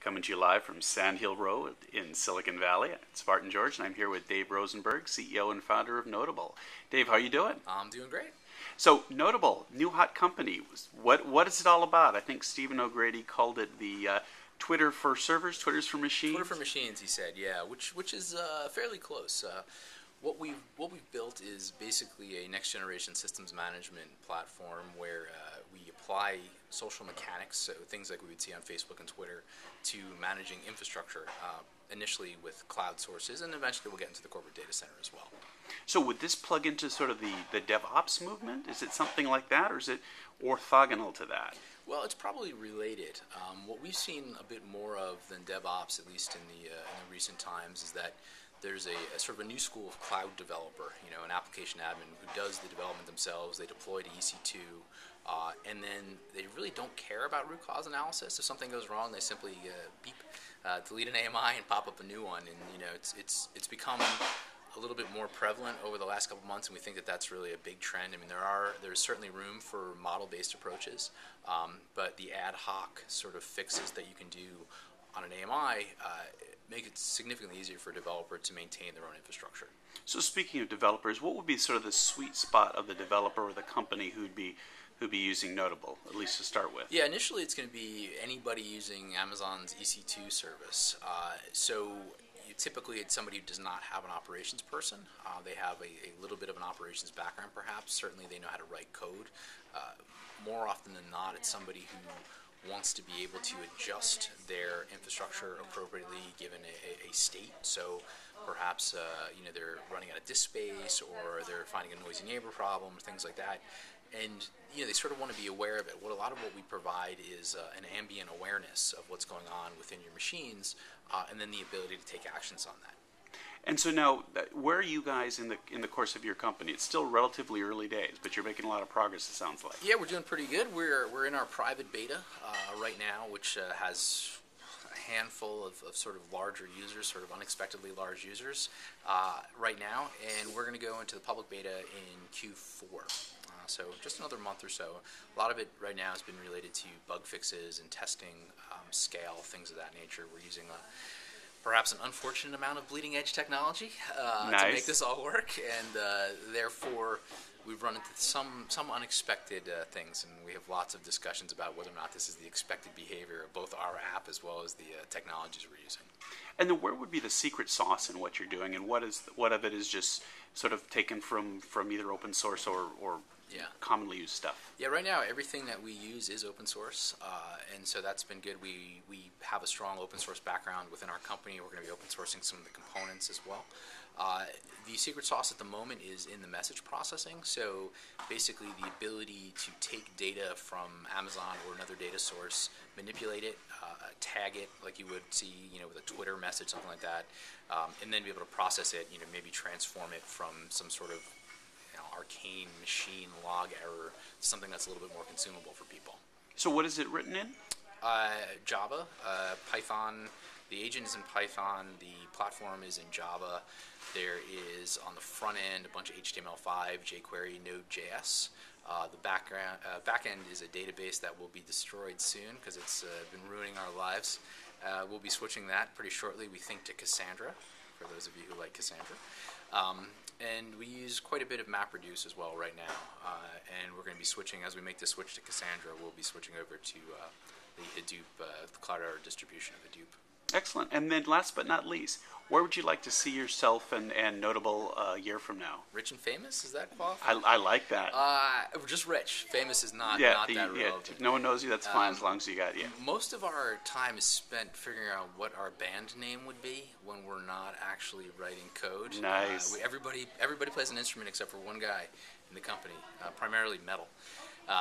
Coming to you live from Sand Hill Road in Silicon Valley. It's Spartan George, and I'm here with Dave Rosenberg, CEO and founder of Nodeable. Dave, how are you doing? I'm doing great. So, Nodeable, new hot company. What is it all about? I think Stephen O'Grady called it the Twitter for servers, Twitter's for machines. Twitter for machines, he said, yeah, which is fairly close. What we've built is basically a next generation systems management platform where we apply social mechanics, so things like we would see on Facebook and Twitter, to managing infrastructure, initially with cloud sources, and eventually we'll get into the corporate data center as well. So would this plug into sort of the DevOps movement? Is it something like that, or is it orthogonal to that? Well, it's probably related. What we've seen a bit more of than DevOps, at least in the recent times, is that there's a sort of a new school of cloud developer, an application admin who does the development themselves. They deploy to EC2, and then they really don't care about root cause analysis. If something goes wrong, they simply beep, delete an AMI, and pop up a new one. And it's become a little bit more prevalent over the last couple of months, and we think that that's really a big trend. I mean, there's certainly room for model-based approaches, but the ad hoc sort of fixes that you can do on an AMI make it significantly easier for a developer to maintain their own infrastructure. So speaking of developers, what would be sort of the sweet spot of the developer or the company who'd be using Nodeable, at least to start with? Yeah, initially it's going to be anybody using Amazon's EC2 service. Typically it's somebody who does not have an operations person. They have a little bit of an operations background perhaps. Certainly they know how to write code. More often than not, it's somebody who wants to be able to adjust their infrastructure appropriately given a state. So perhaps they're running out of disk space, or they're finding a noisy neighbor problem, things like that. And they sort of want to be aware of it. A lot of what we provide is an ambient awareness of what's going on within your machines, and then the ability to take actions on that. And so now, where are you guys in the course of your company? It's still relatively early days, but you're making a lot of progress, it sounds like. Yeah, we're doing pretty good. We're in our private beta right now, which has a handful of sort of larger users, sort of unexpectedly large users right now, and we're going to go into the public beta in Q4. So just another month or so. A lot of it right now has been related to bug fixes and testing, scale, things of that nature. We're using perhaps an unfortunate amount of bleeding edge technology nice. to make this all work, and therefore we've run into some unexpected things, and we have lots of discussions about whether or not this is the expected behavior of both our app as well as the technologies we're using. And then where would be the secret sauce in what you're doing, and what of it is just sort of taken from either open source or commonly used stuff? Yeah, right now everything that we use is open source, and so that's been good. We have a strong open source background within our company. We're going to be open sourcing some of the components as well. The secret sauce at the moment is in the message processing. So basically the ability to take data from Amazon or another data source, manipulate it, tag it like you would see with a Twitter message, something like that, and then be able to process it, maybe transform it from some sort of arcane machine log error, something that's a little bit more consumable for people. So what is it written in? Java, Python. The agent is in Python. The platform is in Java. There is on the front end a bunch of HTML5, jQuery, Node.js. The back end is a database that will be destroyed soon because it's been ruining our lives. We'll be switching that pretty shortly, we think, to Cassandra, for those of you who like Cassandra. And we use quite a bit of MapReduce as well right now, and we're going to be switching, as we make the switch to Cassandra, we'll be switching over to the Hadoop, the Cloudera distribution of Hadoop. Excellent. And then last but not least, where would you like to see yourself and Nodeable a year from now? Rich and famous? Is that qualified? I like that. Just rich. Famous is not that relevant. If no one knows you, that's fine as long as you got you. Most of our time is spent figuring out what our band name would be when we're not actually writing code. Nice. Everybody plays an instrument except for one guy in the company, primarily metal.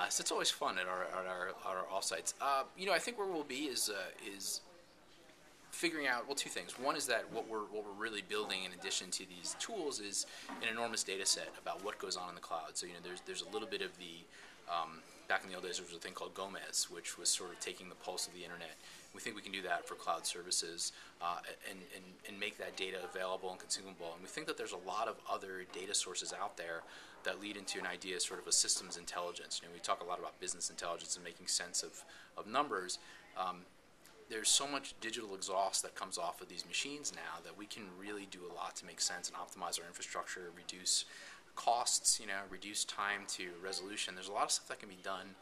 So it's always fun at our offsites. I think where we'll be is figuring out, two things. One is that what we're really building in addition to these tools is an enormous data set about what goes on in the cloud. So there's a little bit of the back in the old days there was a thing called Gomez, which was sort of taking the pulse of the internet. We think we can do that for cloud services and make that data available and consumable. And we think that there's a lot of other data sources out there that lead into an idea sort of a systems intelligence. We talk a lot about business intelligence and making sense of numbers. there's so much digital exhaust that comes off of these machines now that we can really do a lot to make sense and optimize our infrastructure, reduce costs, reduce time to resolution. There's a lot of stuff that can be done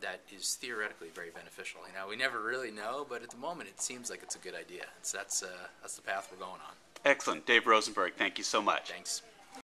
that is theoretically very beneficial. We never really know, but at the moment it seems like it's a good idea. So that's the path we're going on. Excellent. Dave Rosenberg, thank you so much. Thanks.